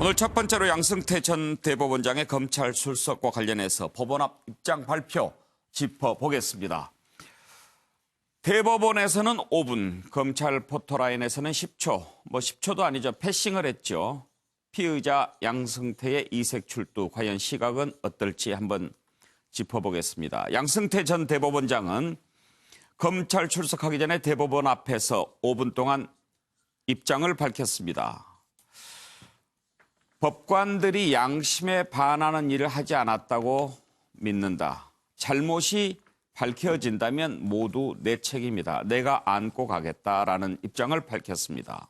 오늘 첫 번째로 양승태 전 대법원장의 검찰 출석과 관련해서 법원 앞 입장 발표 짚어보겠습니다. 대법원에서는 5분, 검찰 포토라인에서는 10초, 10초도 아니죠. 패싱을 했죠. 피의자 양승태의 이색 출두, 과연 시각은 어떨지 한번 짚어보겠습니다. 양승태 전 대법원장은 검찰 출석하기 전에 대법원 앞에서 5분 동안 입장을 밝혔습니다. 법관들이 양심에 반하는 일을 하지 않았다고 믿는다. 잘못이 밝혀진다면 모두 내 책임이다. 내가 안고 가겠다라는 입장을 밝혔습니다.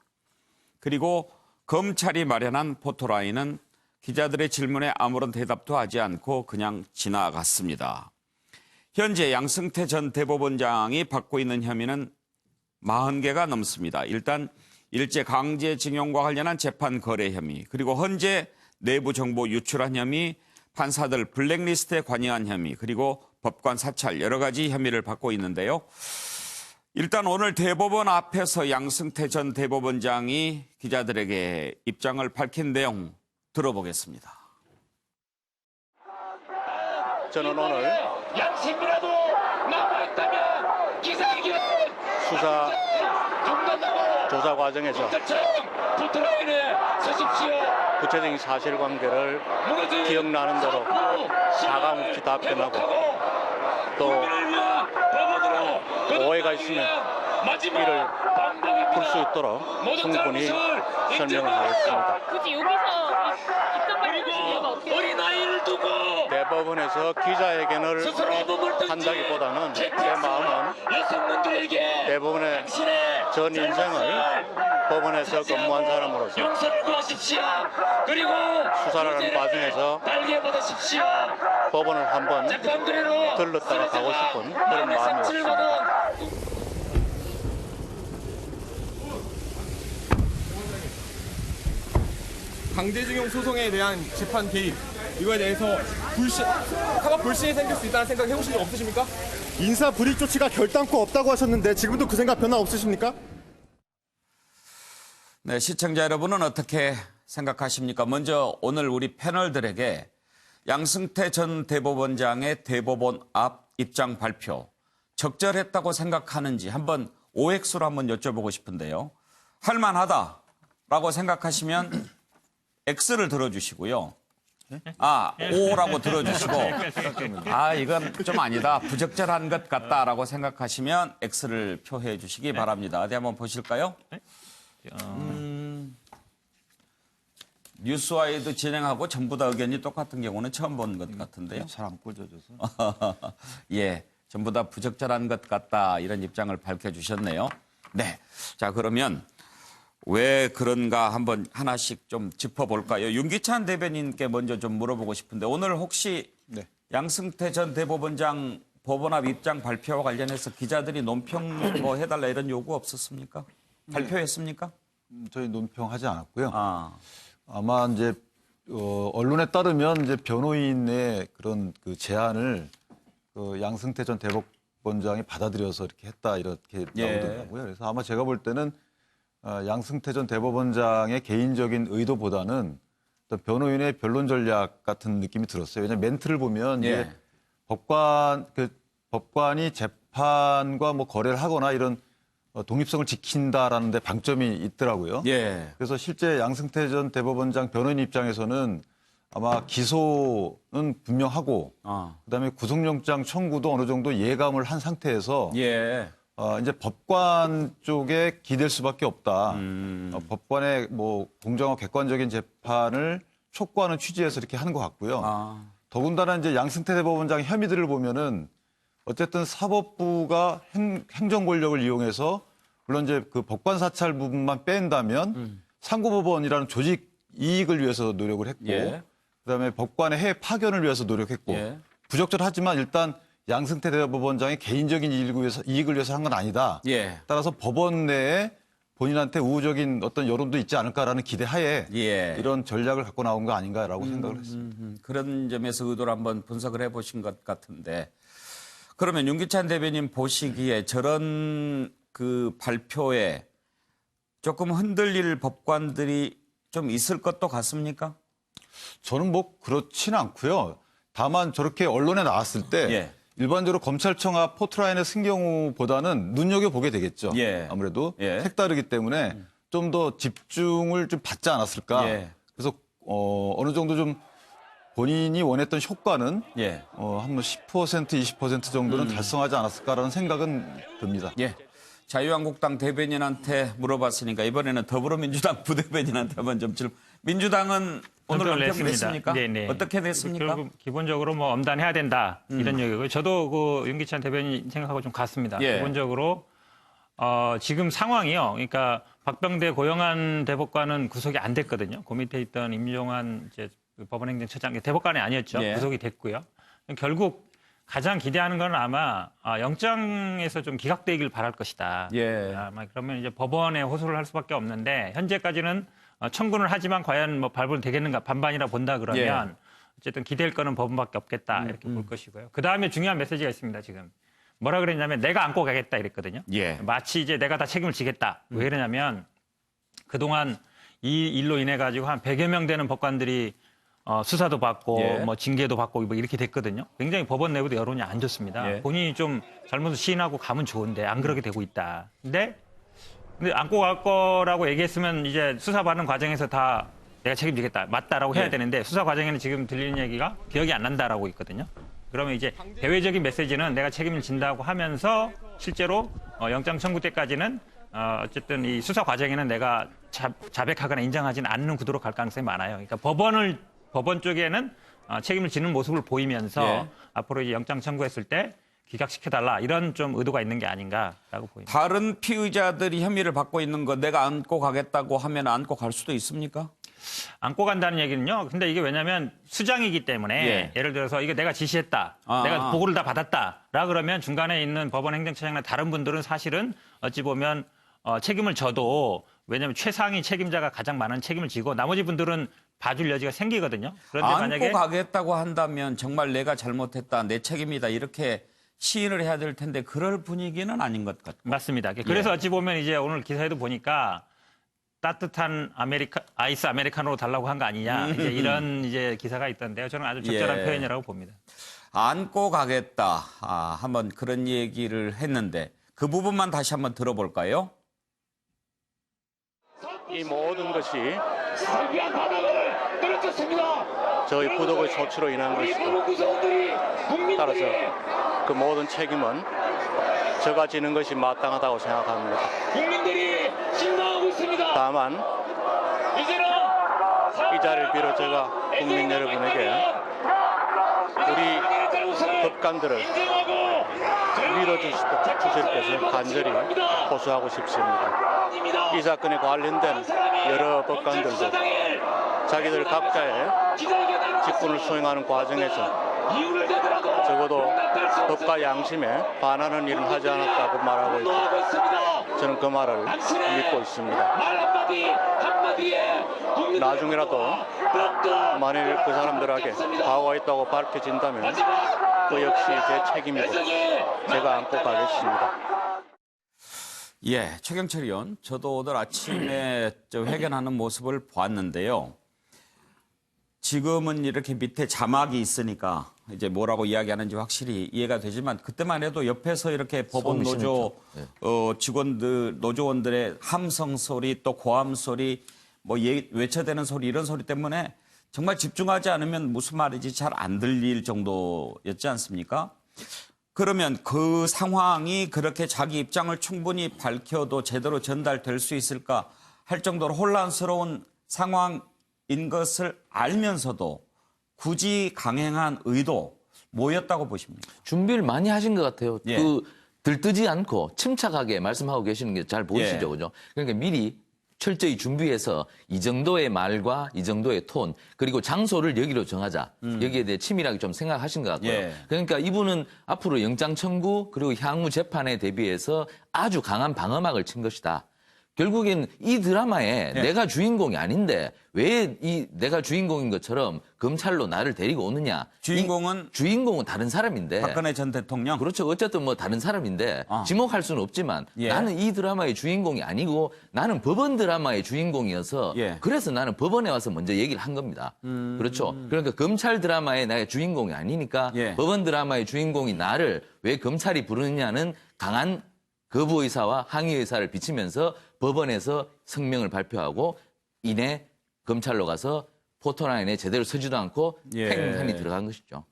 그리고 검찰이 마련한 포토라인은 기자들의 질문에 아무런 대답도 하지 않고 그냥 지나갔습니다. 현재 양승태 전 대법원장이 받고 있는 혐의는 40개가 넘습니다. 일단 일제강제징용과 관련한 재판 거래 혐의, 그리고 헌재 내부 정보 유출한 혐의, 판사들 블랙리스트에 관여한 혐의, 그리고 법관 사찰 여러 가지 혐의를 받고 있는데요. 일단 오늘 대법원 앞에서 양승태 전 대법원장이 기자들에게 입장을 밝힌 내용 들어보겠습니다. 저는 오늘 양심이라도 남아있다면 기자회견 수사 조사 과정에서 포토라인에 서십시오. 구체적인 사실관계를 기억나는 대로 사과없이 답변하고 또 오해가 있으면 이를 풀 수 있도록 충분히 설명을 하겠습니다. 굳이 여기서 입장 발표하신 이유가 어떻게 돼요? 어린아이를 두고 대법원에서 기자회견을 한다기보다는 제 마음은 여성분들에게 대법원의 당신의 전 인생을 법원에서 근무한 사람으로서 용서를 구하십시오. 그리고 수사를 하는 과정에서 달게 받으십시오. 법원을 한번 재판그대로 들렀다가 가고 싶은 그런 마음이었습니다. 강제징용 소송에 대한 재판 개입 이거에 대해서 사법 불신이 생길 수 있다는 생각 해보신 적 없으십니까? 인사 불이익 조치가 결단코 없다고 하셨는데 지금도 그 생각 변화 없으십니까? 네, 시청자 여러분은 어떻게 생각하십니까? 먼저 오늘 우리 패널들에게 양승태 전 대법원장의 대법원 앞 입장 발표 적절했다고 생각하는지 한번 OX로 한번 여쭤보고 싶은데요. 할만하다라고 생각하시면 X를 들어주시고요. O라고 들어주시고 이건 좀 아니다. 부적절한 것 같다라고 생각하시면 X를 표해 주시기 바랍니다. 어디 한번 보실까요? 뉴스와이드 진행하고 전부 다 의견이 똑같은 경우는 처음 본 것 같은데요. 잘 안 꽂아줘서. 예, 전부 다 부적절한 것 같다 이런 입장을 밝혀주셨네요. 네, 자 그러면 왜 그런가 한번 하나씩 좀 짚어볼까요? 윤기찬 대변인께 먼저 좀 물어보고 싶은데 오늘 혹시 양승태 전 대법원장 법원 앞 입장 발표와 관련해서 기자들이 논평 뭐 해달라 이런 요구 없었습니까? 발표했습니까? 저희 논평하지 않았고요. 아, 아마 이제 언론에 따르면 이제 변호인의 그런 그 제안을 양승태 전 대법원장이 받아들여서 이렇게 했다 이렇게 나오더라고요. 그래서 아마 제가 볼 때는 양승태 전 대법원장의 개인적인 의도보다는 어떤 변호인의 변론 전략 같은 느낌이 들었어요. 왜냐하면 멘트를 보면 이제 법관이 재판과 뭐 거래를 하거나 이런 독립성을 지킨다라는 데 방점이 있더라고요. 예. 그래서 실제 양승태 전 대법원장 변호인 입장에서는 아마 기소는 분명하고 그다음에 구속영장 청구도 어느 정도 예감을 한 상태에서 이제 법관 쪽에 기댈 수밖에 없다. 법관의 뭐 공정하고 객관적인 재판을 촉구하는 취지에서 이렇게 하는 것 같고요. 더군다나 이제 양승태 대법원장 혐의들을 보면은 어쨌든 사법부가 행정 권력을 이용해서 물론 이제 그 법관 사찰 부분만 뺀다면 상고법원이라는 조직 이익을 위해서 노력을 했고 그다음에 법관의 해외 파견을 위해서 노력했고 부적절하지만 일단 양승태 대법원장의 개인적인 이익을 위해서 한 건 아니다. 따라서 법원 내에 본인한테 우호적인 어떤 여론도 있지 않을까라는 기대하에 이런 전략을 갖고 나온 거 아닌가라고 생각을 했습니다. 그런 점에서 의도를 한번 분석을 해보신 것 같은데 그러면 윤기찬 대변인 보시기에 저런 그 발표에 조금 흔들릴 법관들이 좀 있을 것도 같습니까? 저는 뭐 그렇지는 않고요. 다만 저렇게 언론에 나왔을 때 예. 일반적으로 검찰청 앞 포트라인에 쓴 경우보다는 눈여겨보게 되겠죠. 예. 아무래도 예. 색다르기 때문에 좀 더 집중을 좀 받지 않았을까. 예. 그래서 어느 정도 좀 본인이 원했던 효과는 예. 한 10%, 20% 정도는 달성하지 않았을까라는 생각은 듭니다. 예. 자유한국당 대변인한테 물어봤으니까 이번에는 더불어민주당 부대변인한테 한번 좀 질문. 민주당은 오늘 답변을 언평 냈습니까? 네네. 어떻게 됐습니까? 결국 기본적으로 뭐 엄단해야 된다 이런 얘기고요. 저도 그 윤기찬 대변인 생각하고 좀 같습니다. 예. 기본적으로 지금 상황이요. 그러니까 박병대 고영한 대법관은 구속이 안 됐거든요. 그 밑에 있던 임종환 이제 그 법원행정처장 대법관이 아니었죠. 예. 구속이 됐고요. 결국 가장 기대하는 건 아마 영장에서 좀 기각되길 바랄 것이다. 예. 아마 그러면 이제 법원에 호소를 할 수밖에 없는데 현재까지는 청구는 하지만 과연 뭐 발부되겠는가 반반이라 본다 그러면 예. 어쨌든 기댈 거는 법원밖에 없겠다 이렇게 볼 것이고요. 그 다음에 중요한 메시지가 있습니다. 지금 뭐라 그랬냐면 내가 안고 가겠다 이랬거든요. 예. 마치 이제 내가 다 책임을 지겠다. 왜 그러냐면 그동안 이 일로 인해 가지고 한 100여 명 되는 법관들이 수사도 받고 예. 뭐 징계도 받고 뭐 이렇게 됐거든요. 굉장히 법원 내부도 여론이 안 좋습니다. 예. 본인이 좀 잘못을 시인하고 가면 좋은데 안 그렇게 되고 있다. 근데 안고 갈 거라고 얘기했으면 이제 수사받는 과정에서 다 내가 책임지겠다. 맞다라고 해야 예. 되는데 수사 과정에는 지금 들리는 얘기가 기억이 안 난다라고 있거든요. 그러면 이제 대외적인 메시지는 내가 책임을 진다고 하면서 실제로 영장 청구 때까지는 어쨌든 이 수사 과정에는 내가 자백하거나 인정하지는 않는 구도로 갈 가능성이 많아요. 그러니까 법원 쪽에는 책임을 지는 모습을 보이면서 예. 앞으로 이제 영장 청구했을 때 기각시켜달라 이런 좀 의도가 있는 게 아닌가라고 보입니다. 다른 피의자들이 혐의를 받고 있는 거 내가 안고 가겠다고 하면 안고 갈 수도 있습니까? 안고 간다는 얘기는요. 근데 이게 왜냐하면 수장이기 때문에 예. 예를 들어서 이게 내가 지시했다. 내가 보고를 다 받았다라 그러면 중간에 있는 법원 행정처장이나 다른 분들은 사실은 어찌 보면 책임을 져도 왜냐하면 최상위 책임자가 가장 많은 책임을 지고 나머지 분들은 봐줄 여지가 생기거든요. 그런데 안고 만약에 가겠다고 한다면 정말 내가 잘못했다, 내 책임이다 이렇게 시인을 해야 될 텐데 그럴 분위기는 아닌 것 같고. 맞습니다. 그래서 어찌 보면 이제 오늘 기사에도 보니까 따뜻한 아이스 아메리카노로 달라고 한 거 아니냐 이제 이런 이제 기사가 있던데요. 저는 아주 적절한 예. 표현이라고 봅니다. 안고 가겠다. 한번 그런 얘기를 했는데 그 부분만 다시 한번 들어볼까요? 이 모든 것이 사기한 바닥을 떨어졌습니다. 저희 부독의 조치로 인한 우리 것이고 법원 구성원들이 국민들의 따라서 그 모든 책임은 저가 지는 것이 마땅하다고 생각합니다. 국민들이 실망하고 있습니다. 다만 이제는 이 자리를 빌어 제가 국민 여러분에게 우리 법관들을 믿어주실 것을 간절히 호소하고 싶습니다. 이 사건에 관련된 여러 법관들도 자기들 각자의 직분을 수행하는 과정에서 적어도 법과 양심에 반하는 일은 하지 않았다고 말하고 있고 저는 그 말을 믿고 있습니다. 나중에라도 만일 그 사람들에게 과거가 있다고 밝혀진다면 그 역시 제 책임이고 제가 안고 가겠습니다. 예, 최경철 의원, 저도 오늘 아침에 회견하는 모습을 보았는데요. 지금은 이렇게 밑에 자막이 있으니까 이제 뭐라고 이야기하는지 확실히 이해가 되지만 그때만 해도 옆에서 이렇게 법원 노조 직원들, 노조원들의 함성 소리 또 고함 소리 뭐 외쳐대는 소리 이런 소리 때문에 정말 집중하지 않으면 무슨 말인지 잘 안 들릴 정도였지 않습니까? 그러면 그 상황이 그렇게 자기 입장을 충분히 밝혀도 제대로 전달될 수 있을까 할 정도로 혼란스러운 상황인 것을 알면서도 굳이 강행한 의도 뭐였다고 보십니까? 준비를 많이 하신 것 같아요. 예. 들뜨지 않고 침착하게 말씀하고 계시는 게 잘 보이시죠, 예. 그죠? 그러니까 미리 철저히 준비해서 이 정도의 말과 이 정도의 톤 그리고 장소를 여기로 정하자. 여기에 대해 치밀하게 좀 생각하신 것 같고요. 예. 그러니까 이분은 앞으로 영장 청구 그리고 향후 재판에 대비해서 아주 강한 방어막을 친 것이다. 결국엔 이 드라마에 내가 주인공이 아닌데 왜 내가 주인공인 것처럼 검찰로 나를 데리고 오느냐. 주인공은 다른 사람인데. 박근혜 전 대통령? 그렇죠. 어쨌든 뭐 다른 사람인데 지목할 수는 없지만 나는 이 드라마의 주인공이 아니고 나는 법원 드라마의 주인공이어서 그래서 나는 법원에 와서 먼저 얘기를 한 겁니다. 그렇죠. 그러니까 검찰 드라마의 나의 주인공이 아니니까 법원 드라마의 주인공이 나를 왜 검찰이 부르느냐는 강한 거부 의사와 항의 의사를 비치면서 법원에서 성명을 발표하고 이내 검찰로 가서 포토라인에 제대로 서지도 않고 팽한이 들어간 것이죠.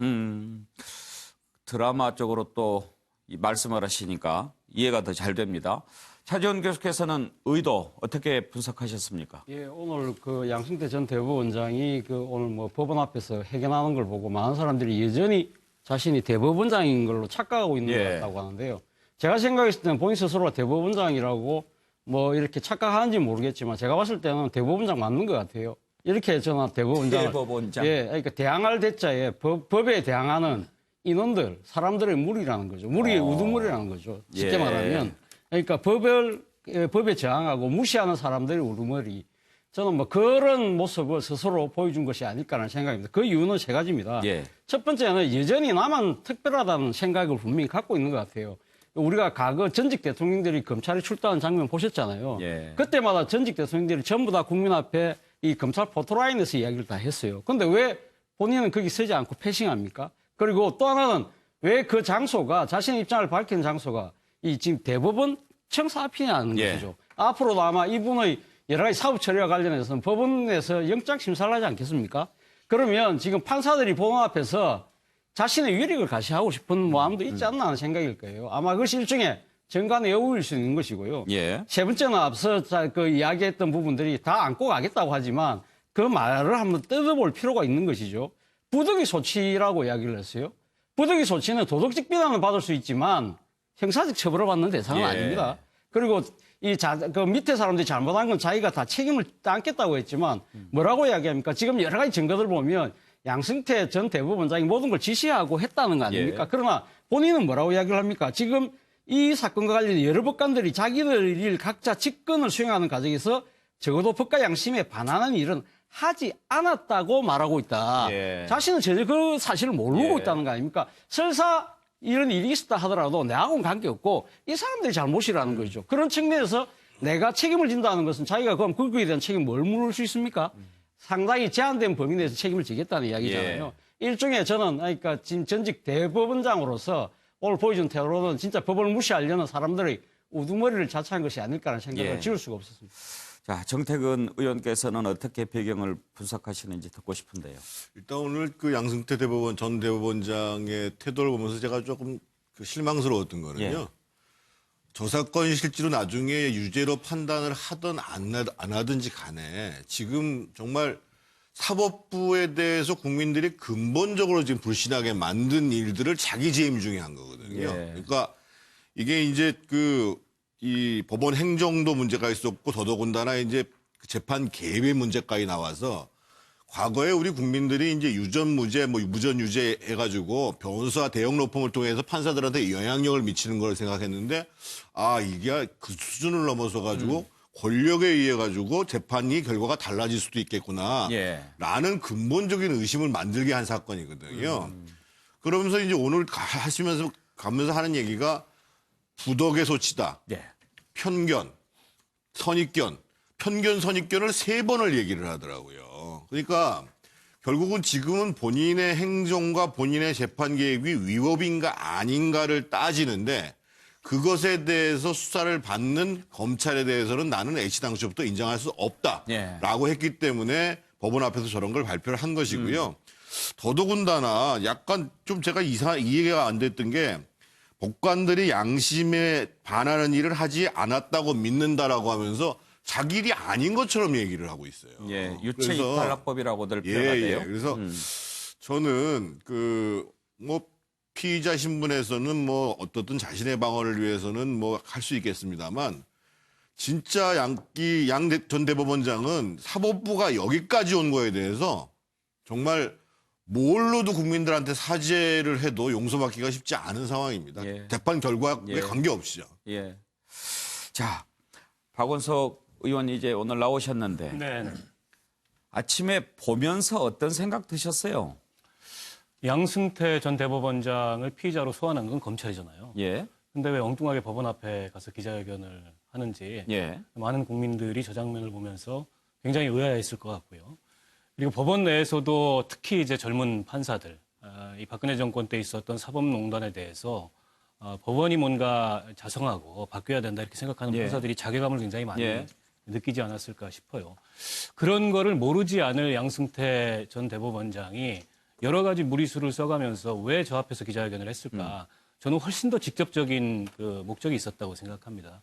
드라마 쪽으로 또 말씀을 하시니까 이해가 더 잘 됩니다. 차지원 교수께서는 의도 어떻게 분석하셨습니까? 예, 오늘 그 양승태 전 대법원장이 그 오늘 뭐 법원 앞에서 해견하는 걸 보고 많은 사람들이 여전히 자신이 대법원장인 걸로 착각하고 있는 것 같다고 하는데요. 제가 생각했을 때는 본인 스스로가 대법원장이라고 뭐 이렇게 착각하는지 모르겠지만 제가 봤을 때는 대법원장 맞는 것 같아요. 이렇게 저는 대법원장. 예, 그러니까 대항할 대자에 법에 대항하는 인원들, 사람들의 무리라는 거죠. 무리의 우두머리라는 거죠. 쉽게 말하면. 그러니까 법에 저항하고 무시하는 사람들의 우두머리. 저는 뭐 그런 모습을 스스로 보여준 것이 아닐까라는 생각입니다. 그 이유는 세 가지입니다. 첫 번째는 여전히 나만 특별하다는 생각을 분명히 갖고 있는 것 같아요. 우리가 과거 전직 대통령들이 검찰에 출두한 장면 보셨잖아요. 그때마다 전직 대통령들이 전부 다 국민 앞에 이 검찰 포토라인에서 이야기를 다 했어요. 그런데 왜 본인은 거기 서지 않고 패싱합니까? 그리고 또 하나는 왜 그 장소가 자신의 입장을 밝힌 장소가 이 지금 대법원 청사 앞이냐는 것이죠. 앞으로도 아마 이분의 여러 가지 사업 처리와 관련해서는 법원에서 영장 심사를 하지 않겠습니까? 그러면 지금 판사들이 법원 앞에서 자신의 위력을 가시하고 싶은 마음도 있지 않나 하는 생각일 거예요. 아마 그것이 일종의 정관의 여우일 수 있는 것이고요. 세 번째는 앞서 그 이야기했던 부분들이 다 안고 가겠다고 하지만 그 말을 한번 뜯어볼 필요가 있는 것이죠. 부득이 소치라고 이야기를 했어요. 부득이 소치는 도덕적 비난을 받을 수 있지만 형사적 처벌을 받는 대상은 아닙니다. 그리고 그 밑에 사람들이 잘못한 건 자기가 다 책임을 안겠다고 했지만 뭐라고 이야기합니까? 지금 여러 가지 증거들 보면 양승태 전 대법원장이 모든 걸 지시하고 했다는 거 아닙니까? 그러나 본인은 뭐라고 이야기를 합니까? 지금 이 사건과 관련해 여러 법관들이 자기들 일 각자 직권을 수행하는 과정에서 적어도 법과 양심에 반하는 일은 하지 않았다고 말하고 있다. 자신은 전혀 그 사실을 모르고 있다는 거 아닙니까? 설사 이런 일이 있었다 하더라도 내하고는 관계없고 이 사람들이 잘못이라는 거죠. 그런 측면에서 내가 책임을 진다는 것은 자기가 그럼 거기에 대한 책임 뭘 물을 수 있습니까? 상당히 제한된 범위 내에서 책임을 지겠다는 이야기잖아요. 일종의 저는 그러니까 지금 전직 대법원장으로서 오늘 보여준 태도로는 진짜 법을 무시하려는 사람들의 우두머리를 자처한 것이 아닐까라는 생각을 지울 수가 없었습니다. 자, 정태근 의원께서는 어떻게 배경을 분석하시는지 듣고 싶은데요. 일단 오늘 그 양승태 대법원 전 대법원장의 태도를 보면서 제가 조금 그 실망스러웠던 거는요. 저 사건이 실제로 나중에 유죄로 판단을 하든 안 하든지 간에 지금 정말 사법부에 대해서 국민들이 근본적으로 지금 불신하게 만든 일들을 자기 재임 중에 한 거거든요. 그러니까 이게 이제 이 법원 행정도 문제가 있었고 더더군다나 이제 재판 개입의 문제까지 나와서 과거에 우리 국민들이 이제 유전무죄, 뭐 무전유죄 해가지고 변호사 대형 로펌을 통해서 판사들한테 영향력을 미치는 걸 생각했는데 이게 그 수준을 넘어서 가지고 권력에 의해 가지고 재판이 결과가 달라질 수도 있겠구나. 라는 근본적인 의심을 만들게 한 사건이거든요. 그러면서 이제 오늘 가면서 하는 얘기가 부덕의 소치다. 편견, 선입견. 편견, 선입견을 3번을 얘기를 하더라고요. 그러니까 결국은 지금은 본인의 행정과 본인의 재판 계획이 위법인가 아닌가를 따지는데 그것에 대해서 수사를 받는 검찰에 대해서는 나는 애시당초부터 인정할 수 없다라고 했기 때문에 법원 앞에서 저런 걸 발표를 한 것이고요. 더더군다나 약간 좀 제가 이해가 안 됐던 게 법관들이 양심에 반하는 일을 하지 않았다고 믿는다라고 하면서 자기 일이 아닌 것처럼 얘기를 하고 있어요. 유체 이탈락법이라고들 표현하대요. 그래서 저는 피의자 신분에서는 어떻든 자신의 방어를 위해서는 할 수 있겠습니다만 진짜 양 전 대법원장은 사법부가 여기까지 온 거에 대해서 정말 뭘로도 국민들한테 사죄를 해도 용서받기가 쉽지 않은 상황입니다. 재판 결과에 관계없이요. 자, 박원석 의원 이제 오늘 나오셨는데 네. 아침에 보면서 어떤 생각 드셨어요? 양승태 전 대법원장을 피의자로 소환한 건 검찰이잖아요. 예. 근데 왜 엉뚱하게 법원 앞에 가서 기자회견을 하는지 예. 많은 국민들이 저 장면을 보면서 굉장히 의아해했을 것 같고요. 그리고 법원 내에서도 특히 이제 젊은 판사들, 이 박근혜 정권 때 있었던 사법농단에 대해서 법원이 뭔가 자성하고 바뀌어야 된다 이렇게 생각하는 예. 판사들이 자괴감을 굉장히 많이 예. 느끼지 않았을까 싶어요. 그런 거를 모르지 않을 양승태 전 대법원장이 여러 가지 무리수를 써가면서 왜 저 앞에서 기자회견을 했을까? 저는 훨씬 더 직접적인 그 목적이 있었다고 생각합니다.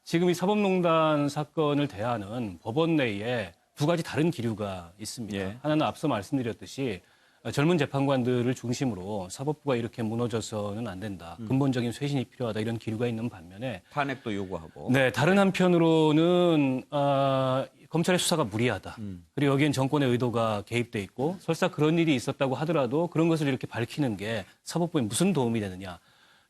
지금 이 사법농단 사건을 대하는 법원 내에 두 가지 다른 기류가 있습니다. 예. 하나는 앞서 말씀드렸듯이 젊은 재판관들을 중심으로 사법부가 이렇게 무너져서는 안 된다. 근본적인 쇄신이 필요하다. 이런 기류가 있는 반면에 탄핵도 요구하고. 네, 다른 한편으로는 검찰의 수사가 무리하다. 그리고 여기엔 정권의 의도가 개입돼 있고 설사 그런 일이 있었다고 하더라도 그런 것을 이렇게 밝히는 게 사법부에 무슨 도움이 되느냐.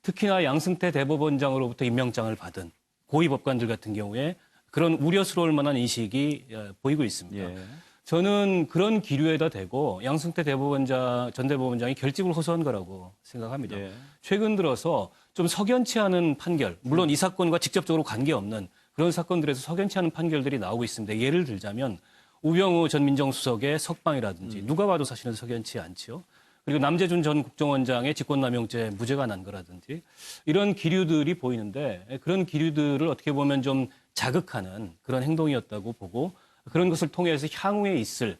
특히나 양승태 대법원장으로부터 임명장을 받은 고위 법관들 같은 경우에 그런 우려스러울 만한 인식이 보이고 있습니다. 예. 저는 그런 기류에다 대고 양승태 전 대법원장이 결집을 호소한 거라고 생각합니다. 예. 최근 들어서 좀 석연치 않은 판결, 물론 이 사건과 직접적으로 관계없는 그런 사건들에서 석연치 않은 판결들이 나오고 있습니다. 예를 들자면 우병우 전 민정수석의 석방이라든지 누가 봐도 사실은 석연치 않지요. 그리고 남재준 전 국정원장의 직권남용죄 무죄가 난 거라든지 이런 기류들이 보이는데 그런 기류들을 어떻게 보면 좀 자극하는 그런 행동이었다고 보고 그런 것을 통해서 향후에 있을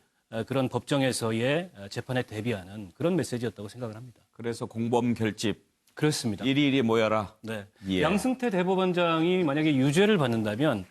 그런 법정에서의 재판에 대비하는 그런 메시지였다고 생각을 합니다. 그래서 공범 결집. 그렇습니다. 일일이 모여라. 네. 예. 양승태 대법원장이 만약에 유죄를 받는다면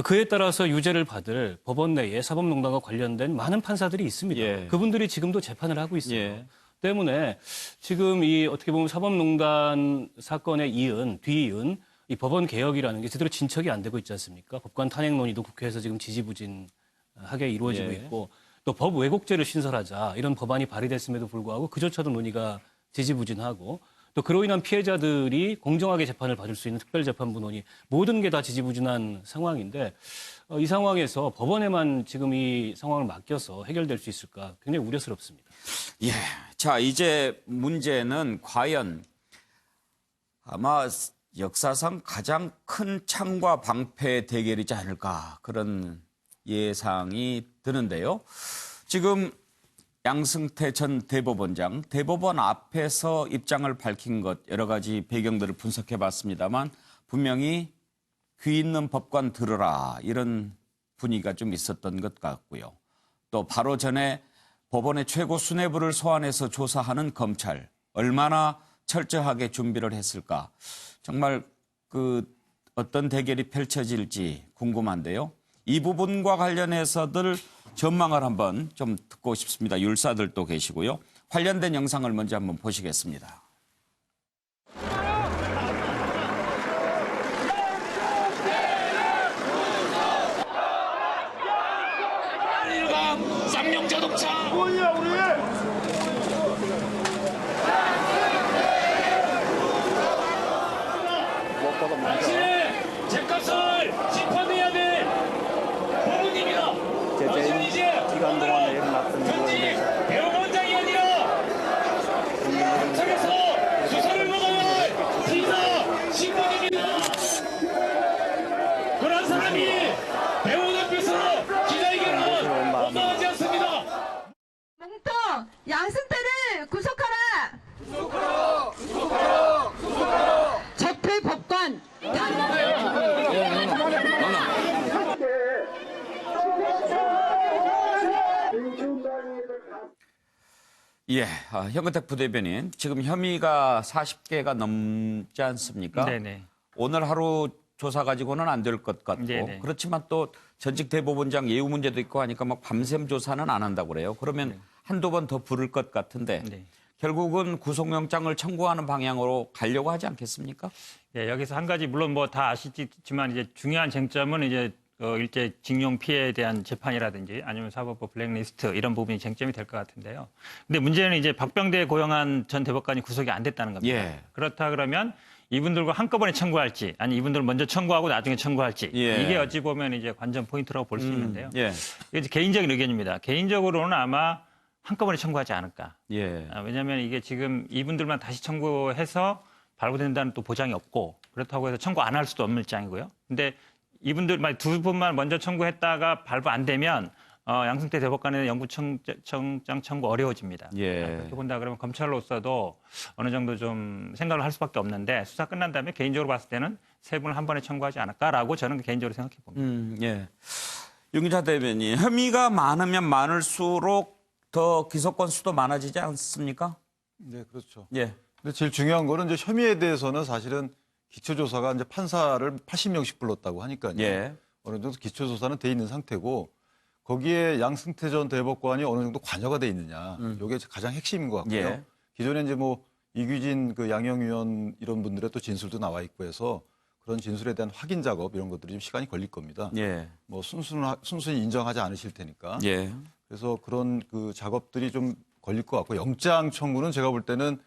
그에 따라서 유죄를 받을 법원 내에 사법농단과 관련된 많은 판사들이 있습니다. 예. 그분들이 지금도 재판을 하고 있어요. 예. 때문에 지금 이 어떻게 보면 사법농단 사건에 뒤이은 이 법원 개혁이라는 게 제대로 진척이 안 되고 있지 않습니까? 법관 탄핵 논의도 국회에서 지금 지지부진하게 이루어지고 예. 있고 또 법 왜곡죄를 신설하자 이런 법안이 발의됐음에도 불구하고 그조차도 논의가 지지부진하고 또 그로 인한 피해자들이 공정하게 재판을 받을 수 있는 특별재판부 논의 모든 게 다 지지부진한 상황인데 이 상황에서 법원에만 지금 이 상황을 맡겨서 해결될 수 있을까 굉장히 우려스럽습니다. 예. 자, 이제 문제는 과연 아마 역사상 가장 큰 창과 방패 대결이지 않을까 그런 예상이 드는데요. 지금 양승태 전 대법원장, 대법원 앞에서 입장을 밝힌 것 여러 가지 배경들을 분석해 봤습니다만 분명히 귀 있는 법관 들으라 이런 분위기가 좀 있었던 것 같고요. 또 바로 전에 법원의 최고 수뇌부를 소환해서 조사하는 검찰 얼마나 철저하게 준비를 했을까. 정말 그 어떤 대결이 펼쳐질지 궁금한데요. 이 부분과 관련해서들 전망을 한번 좀 듣고 싶습니다. 율사들도 계시고요. 관련된 영상을 먼저 한번 보시겠습니다. 쌍용자동차 뭐야 우리? 당신의 집값을 심판해야 될 법원입니다. 당신은 이제 기간 동안에 일어났던 전직 대법원장이 아니라 검찰에서 수사를 받아야 할 피의자 신분입니다. 그런 사람이 대법원 앞에서 기자회견을 원망하지 않습니다. 몽터 양승태를 구속하라. 적폐 법관. 예, 현근택 부대변인, 지금 혐의가 40개가 넘지 않습니까? 네네. 오늘 하루 조사 가지고는 안 될 것 같고 네네. 그렇지만 또 전직 대법원장 예우 문제도 있고 하니까 막 밤샘 조사는 안 한다고 그래요. 그러면 한두 번 더 부를 것 같은데 네. 결국은 구속영장을 청구하는 방향으로 가려고 하지 않겠습니까? 예, 여기서 한 가지 물론 뭐 다 아시지만 이제 중요한 쟁점은 이제 일제 징용 피해에 대한 재판이라든지 아니면 사법부 블랙리스트 이런 부분이 쟁점이 될 것 같은데요. 근데 문제는 이제 박병대 고영한 전 대법관이 구속이 안 됐다는 겁니다. 예. 그렇다 그러면 이분들과 한꺼번에 청구할지, 아니 이분들 먼저 청구하고 나중에 청구할지 예. 이게 어찌 보면 이제 관전 포인트라고 볼 수 있는데요. 예. 이게 이제 개인적인 의견입니다. 개인적으로는 아마 한꺼번에 청구하지 않을까. 예. 왜냐하면 이게 지금 이분들만 다시 청구해서 발부된다는 또 보장이 없고 그렇다고 해서 청구 안 할 수도 없는 입장이고요. 근데 이분들 만약 두 분만 먼저 청구했다가 발부 안 되면 양승태 대법관의 영구청장 청구 어려워집니다. 예. 그렇게 본다 그러면 검찰로서도 어느 정도 좀 생각을 할 수밖에 없는데 수사 끝난 다음에 개인적으로 봤을 때는 세 분을 한 번에 청구하지 않을까라고 저는 개인적으로 생각해 봅니다. 예. 윤기자 대변인, 혐의가 많으면 많을수록 더 기소건 수도 많아지지 않습니까? 네, 그렇죠. 예. 근데 제일 중요한 거는 이제 혐의에 대해서는 사실은 기초조사가 이제 판사를 80명씩 불렀다고 하니까요. 예. 어느 정도 기초조사는 돼 있는 상태고 거기에 양승태 전 대법관이 어느 정도 관여가 돼 있느냐. 이게 가장 핵심인 것 같고요. 예. 기존에 이제 뭐 이규진 그 양형위원 이런 분들의 또 진술도 나와 있고 해서 그런 진술에 대한 확인 작업 이런 것들이 좀 시간이 걸릴 겁니다. 예. 뭐 순순히 인정하지 않으실 테니까. 예. 그래서 그런 그 작업들이 좀 걸릴 것 같고 영장 청구는 제가 볼 때는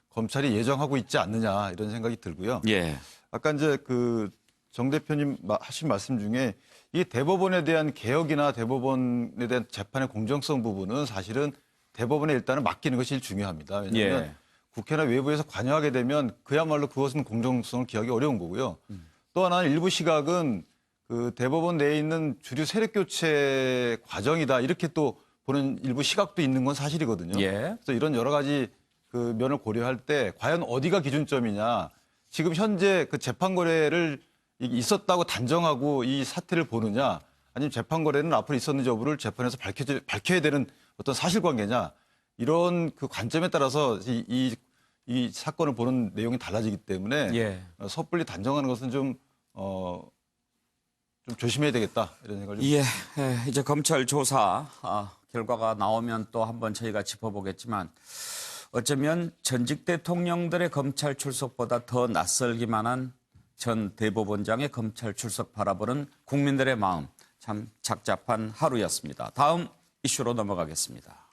검찰이 예정하고 있지 않느냐 이런 생각이 들고요. 예. 아까 이제 그 정 대표님 하신 말씀 중에 이 대법원에 대한 개혁이나 대법원에 대한 재판의 공정성 부분은 사실은 대법원에 일단은 맡기는 것이 제일 중요합니다. 왜냐하면 예. 국회나 외부에서 관여하게 되면 그야말로 그것은 공정성을 기하기 어려운 거고요. 또 하나는 일부 시각은 그 대법원 내에 있는 주류 세력 교체 과정이다 이렇게 또 보는 일부 시각도 있는 건 사실이거든요. 예. 그래서 이런 여러 가지 그 면을 고려할 때 과연 어디가 기준점이냐. 지금 현재 그 재판 거래를 있었다고 단정하고 이 사태를 보느냐. 아니면 재판 거래는 앞으로 있었는지 여부를 재판에서 밝혀야 되는 어떤 사실관계냐. 이런 그 관점에 따라서 이 사건을 보는 내용이 달라지기 때문에 예. 섣불리 단정하는 것은 좀 조심해야 되겠다 이런 생각을 예. 이제 검찰 조사 결과가 나오면 또 한번 저희가 짚어보겠지만 어쩌면 전직 대통령들의 검찰 출석보다 더 낯설기만 한 전 대법원장의 검찰 출석 바라보는 국민들의 마음 참 착잡한 하루였습니다. 다음 이슈로 넘어가겠습니다.